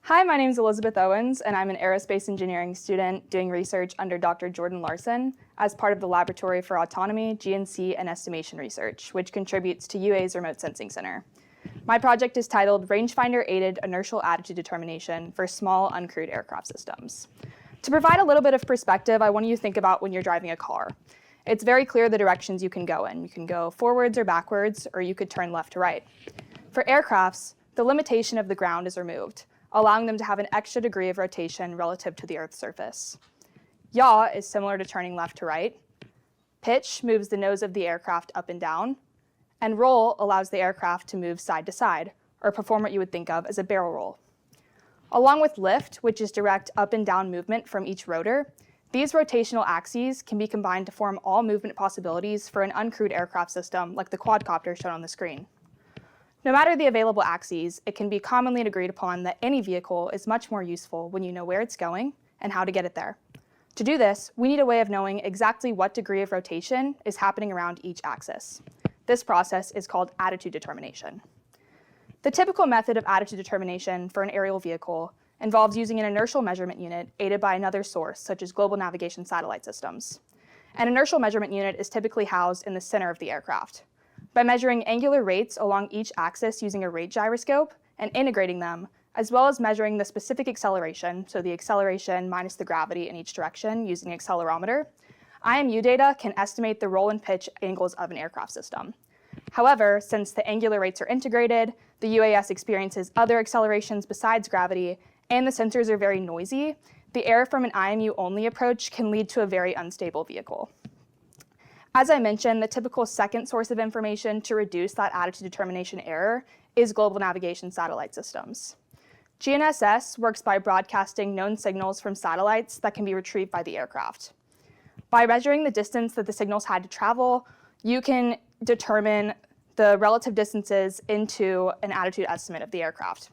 Hi, my name is Elizabeth Owens, and I'm an aerospace engineering student doing research under Dr. Jordan Larson as part of the Laboratory for Autonomy, GNC, and Estimation Research, which contributes to UA's Remote Sensing Center. My project is titled Rangefinder-Aided Inertial Attitude Determination for Small Uncrewed Aircraft Systems. To provide a little bit of perspective, I want you to think about when you're driving a car. It's very clear the directions you can go in. You can go forwards or backwards, or you could turn left to right. For aircrafts, the limitation of the ground is removed, allowing them to have an extra degree of rotation relative to the Earth's surface. Yaw is similar to turning left to right. Pitch moves the nose of the aircraft up and down. And roll allows the aircraft to move side to side, or perform what you would think of as a barrel roll. Along with lift, which is direct up and down movement from each rotor, these rotational axes can be combined to form all movement possibilities for an uncrewed aircraft system like the quadcopter shown on the screen. No matter the available axes, it can be commonly agreed upon that any vehicle is much more useful when you know where it's going and how to get it there. To do this, we need a way of knowing exactly what degree of rotation is happening around each axis. This process is called attitude determination. The typical method of attitude determination for an aerial vehicle involves using an inertial measurement unit aided by another source, such as global navigation satellite systems. An inertial measurement unit is typically housed in the center of the aircraft. By measuring angular rates along each axis using a rate gyroscope and integrating them, as well as measuring the specific acceleration, so the acceleration minus the gravity in each direction using an accelerometer, IMU data can estimate the roll and pitch angles of an aircraft system. However, since the angular rates are integrated, the UAS experiences other accelerations besides gravity, and the sensors are very noisy, the error from an IMU-only approach can lead to a very unstable vehicle. As I mentioned, the typical second source of information to reduce that attitude determination error is global navigation satellite systems. GNSS works by broadcasting known signals from satellites that can be retrieved by the aircraft. By measuring the distance that the signals had to travel, you can determine the relative distances into an attitude estimate of the aircraft.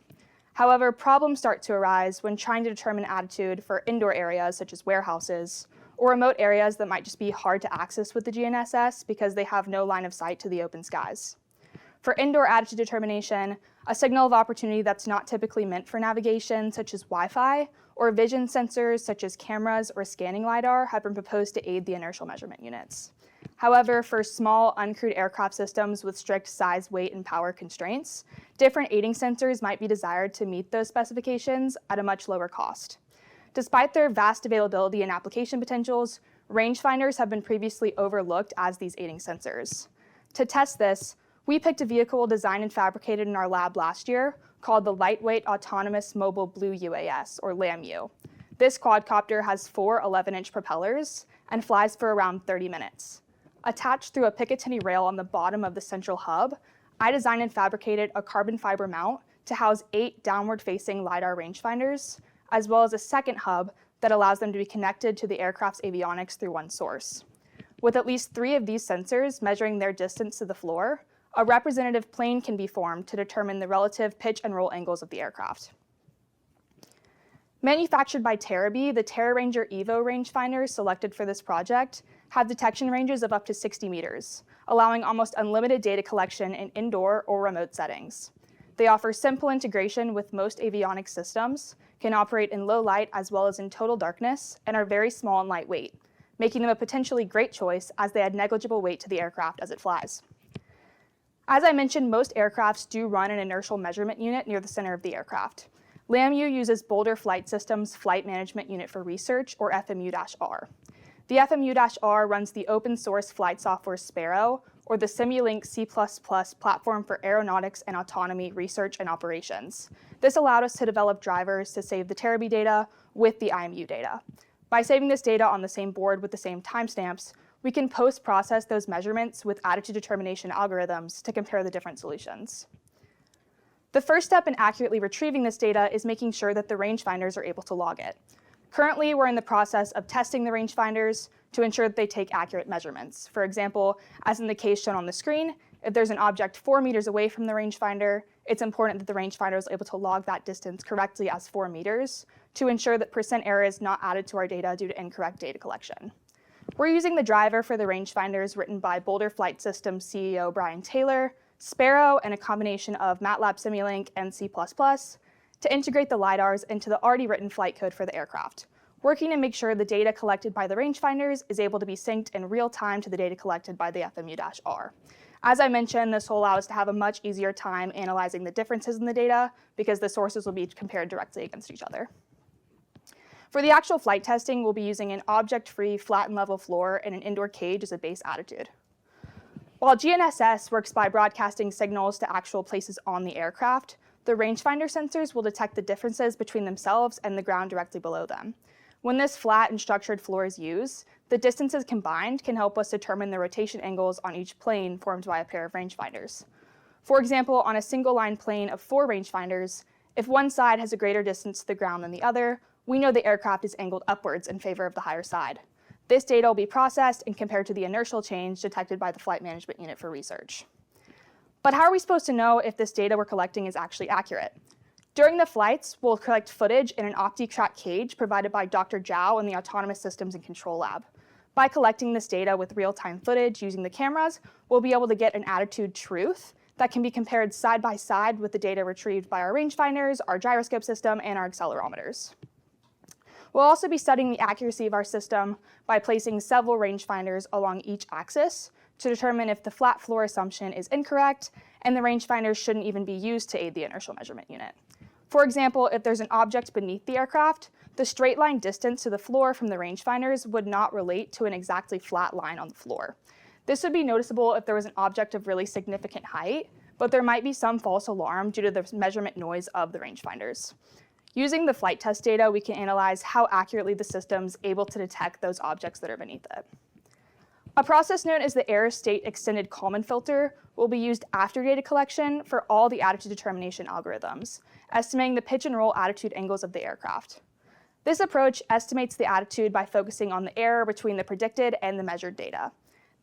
However, problems start to arise when trying to determine attitude for indoor areas such as warehouses, or remote areas that might just be hard to access with the GNSS because they have no line of sight to the open skies. For indoor attitude determination, a signal of opportunity that's not typically meant for navigation, such as Wi-Fi, or vision sensors such as cameras or scanning lidar have been proposed to aid the inertial measurement units. However, for small uncrewed aircraft systems with strict size, weight, and power constraints, different aiding sensors might be desired to meet those specifications at a much lower cost. Despite their vast availability and application potentials, rangefinders have been previously overlooked as these aiding sensors. To test this, we picked a vehicle designed and fabricated in our lab last year called the Lightweight Autonomous Mobile Blue UAS, or LAMU. This quadcopter has 4 11-inch propellers and flies for around 30 minutes. Attached through a Picatinny rail on the bottom of the central hub, I designed and fabricated a carbon fiber mount to house 8 downward-facing lidar rangefinders, as well as a second hub that allows them to be connected to the aircraft's avionics through one source. With at least 3 of these sensors measuring their distance to the floor, a representative plane can be formed to determine the relative pitch and roll angles of the aircraft. Manufactured by TeraBee, the TerraRanger Evo rangefinders selected for this project have detection ranges of up to 60 meters, allowing almost unlimited data collection in indoor or remote settings. They offer simple integration with most avionics systems, can operate in low light as well as in total darkness, and are very small and lightweight, making them a potentially great choice as they add negligible weight to the aircraft as it flies. As I mentioned, most aircrafts do run an inertial measurement unit near the center of the aircraft. LAMU uses Boulder Flight Systems Flight Management Unit for Research, or FMU-R. The FMU-R runs the open source flight software Sparrow, or the Simulink C++ platform for aeronautics and autonomy research and operations. This allowed us to develop drivers to save the TeraBee data with the IMU data. By saving this data on the same board with the same timestamps, we can post-process those measurements with attitude determination algorithms to compare the different solutions. The first step in accurately retrieving this data is making sure that the rangefinders are able to log it. Currently, we're in the process of testing the rangefinders to ensure that they take accurate measurements. For example, as in the case shown on the screen, if there's an object 4 meters away from the rangefinder, it's important that the rangefinder is able to log that distance correctly as 4 meters to ensure that percent error is not added to our data due to incorrect data collection. We're using the driver for the rangefinders written by Boulder Flight Systems CEO Brian Taylor, Sparrow, and a combination of MATLAB Simulink and C++, to integrate the lidars into the already written flight code for the aircraft, working to make sure the data collected by the rangefinders is able to be synced in real time to the data collected by the FMU-R. As I mentioned, this will allow us to have a much easier time analyzing the differences in the data because the sources will be compared directly against each other. For the actual flight testing, we'll be using an object-free flat and level floor and an indoor cage as a base attitude. While GNSS works by broadcasting signals to actual places on the aircraft, the rangefinder sensors will detect the differences between themselves and the ground directly below them. When this flat and structured floor is used, the distances combined can help us determine the rotation angles on each plane formed by a pair of rangefinders. For example, on a single line plane of 4 rangefinders, if one side has a greater distance to the ground than the other, we know the aircraft is angled upwards in favor of the higher side. This data will be processed and compared to the inertial change detected by the Flight Management Unit for research. But how are we supposed to know if this data we're collecting is actually accurate? During the flights, we'll collect footage in an OptiTrack cage provided by Dr. Zhao in the Autonomous Systems and Control Lab. By collecting this data with real-time footage using the cameras, we'll be able to get an attitude truth that can be compared side by side with the data retrieved by our rangefinders, our gyroscope system, and our accelerometers. We'll also be studying the accuracy of our system by placing several rangefinders along each axis to determine if the flat floor assumption is incorrect and the rangefinders shouldn't even be used to aid the inertial measurement unit. For example, if there's an object beneath the aircraft, the straight line distance to the floor from the rangefinders would not relate to an exactly flat line on the floor. This would be noticeable if there was an object of really significant height, but there might be some false alarm due to the measurement noise of the rangefinders. Using the flight test data, we can analyze how accurately the system's able to detect those objects that are beneath it. A process known as the Error State Extended Kalman filter will be used after data collection for all the attitude determination algorithms, estimating the pitch and roll attitude angles of the aircraft. This approach estimates the attitude by focusing on the error between the predicted and the measured data.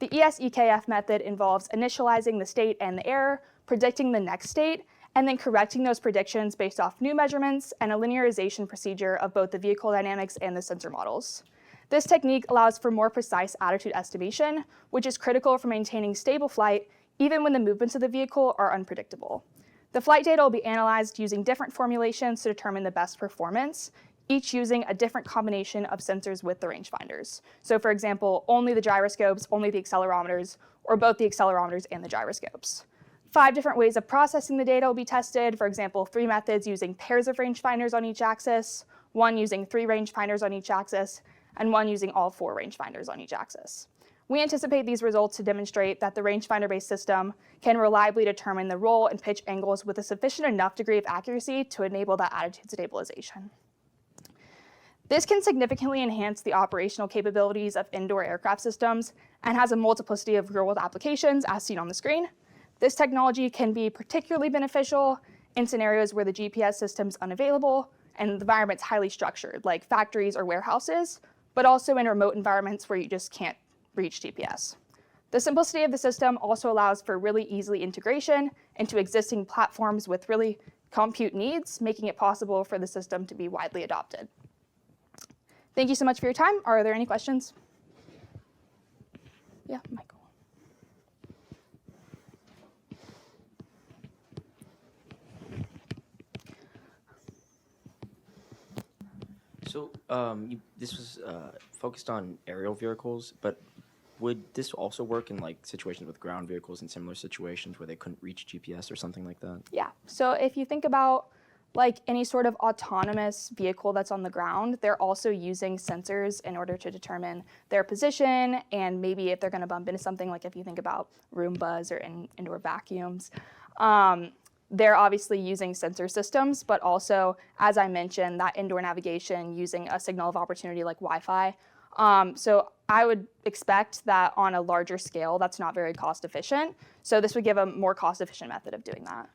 The ES-EKF method involves initializing the state and the error, predicting the next state, and then correcting those predictions based off new measurements and a linearization procedure of both the vehicle dynamics and the sensor models. This technique allows for more precise attitude estimation, which is critical for maintaining stable flight even when the movements of the vehicle are unpredictable. The flight data will be analyzed using different formulations to determine the best performance, each using a different combination of sensors with the rangefinders. So for example, only the gyroscopes, only the accelerometers, or both the accelerometers and the gyroscopes. 5 different ways of processing the data will be tested. For example, 3 methods using pairs of rangefinders on each axis, 1 using 3 rangefinders on each axis, and 1 using all 4 rangefinders on each axis. We anticipate these results to demonstrate that the rangefinder-based system can reliably determine the roll and pitch angles with a sufficient enough degree of accuracy to enable that attitude stabilization. This can significantly enhance the operational capabilities of indoor aircraft systems and has a multiplicity of real-world applications as seen on the screen. This technology can be particularly beneficial in scenarios where the GPS system is unavailable and the environment's highly structured, like factories or warehouses, but also in remote environments where you just can't reach GPS. The simplicity of the system also allows for really easy integration into existing platforms with really compute needs, making it possible for the system to be widely adopted. Thank you so much for your time. Are there any questions? Yeah, Michael. So this was focused on aerial vehicles, but would this also work in like situations with ground vehicles in similar situations where they couldn't reach GPS or something like that? Yeah, so if you think about like any sort of autonomous vehicle that's on the ground, they're also using sensors in order to determine their position and maybe if they're going to bump into something, like if you think about Roombas or indoor vacuums. They're obviously using sensor systems, but also, as I mentioned, that indoor navigation using a signal of opportunity like Wi-Fi. So I would expect that on a larger scale, that's not very cost efficient. So this would give a more cost efficient method of doing that.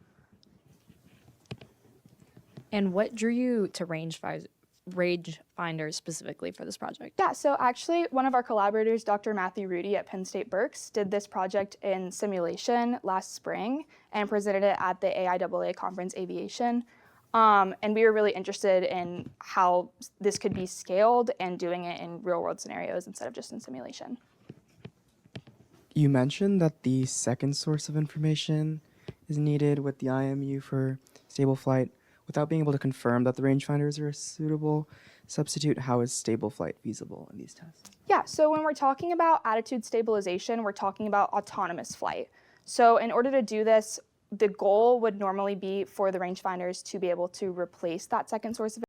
And what drew you to rangefinders specifically for this project? Yeah, so actually one of our collaborators, Dr. Matthew Rudy at Penn State Berks, did this project in simulation last spring and presented it at the AIAA conference Aviation. And we were really interested in how this could be scaled and doing it in real world scenarios instead of just in simulation. You mentioned that the second source of information is needed with the IMU for stable flight. without being able to confirm that the rangefinders are a suitable substitute, how is stable flight feasible in these tests? Yeah, so when we're talking about attitude stabilization, we're talking about autonomous flight. So in order to do this, the goal would normally be for the rangefinders to be able to replace that second source of